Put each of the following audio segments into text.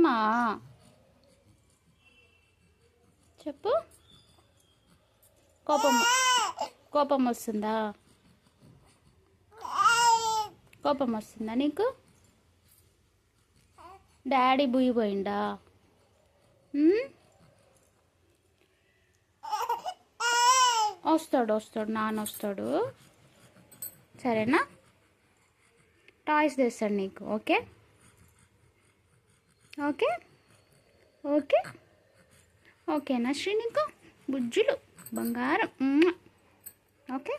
చెప్పమ్మా, చెప్పు. కోపం కోపం వస్తుందా? కోపం వస్తుందా నీకు? డాడీ బుయ్యిపోయిండా? వస్తాడు వస్తాడు, నాన్న వస్తాడు, సరేనా? టాయ్స్ తెస్తాడు నీకు. ఓకే ఓకే ఓకే ఓకేనా శ్రీ? నీకు బుజ్జులు బంగారం. ఓకే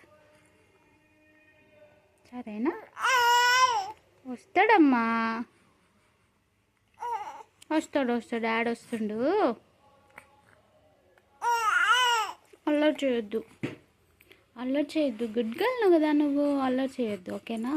సరేనా? వస్తాడమ్మా, వస్తాడు వస్తాడు, డాడీ వస్తుండు. అల్లరి చేయొద్దు, అల్లరి చేయొద్దు. గుడ్ గర్ల్ కదా నువ్వు, అల్లరి చేయొద్దు. ఓకేనా?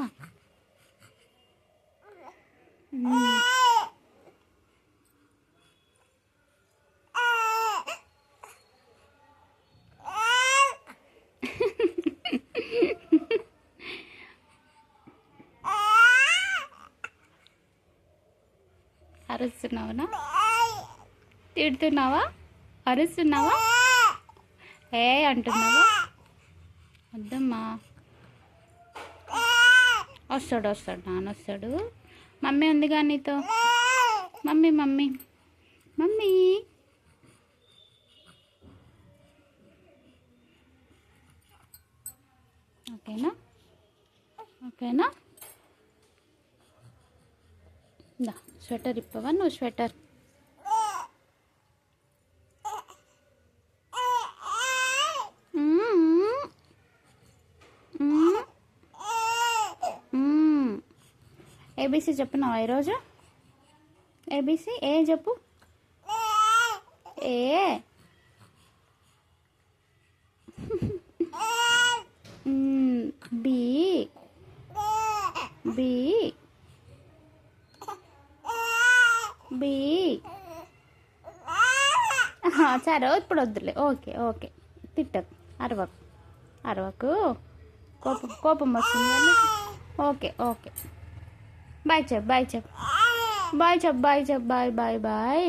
అరుస్తున్నావునా? తిడుతున్నావా? అరుస్తున్నావా? ఏ అంటున్నావా? వద్దమ్మా. వస్తాడు వస్తాడు, నాన్న వస్తాడు. మమ్మీ ఉందిగా నీతో. Mummy mummy mummy. ఓకేనా? ఓకేనా? స్వెటర్ ఇప్పవా నువ్వు? స్వెటర్ ఏబీసీ చెప్పినావా ఈరోజు? ఏబీసీ ఏ చెప్పు. A B B B. సరే ఇప్పుడు వద్దులే. ఓకే ఓకే, తిట్టకు, అరవకు అరవకు. కోపం కోపం వస్తుంది. ఓకే ఓకే, బాయ్ చెప్, బాయ్ చెప్, బాయ్ చెప్, బాయ్ చెప్, బాయ్ బాయ్ బాయ్.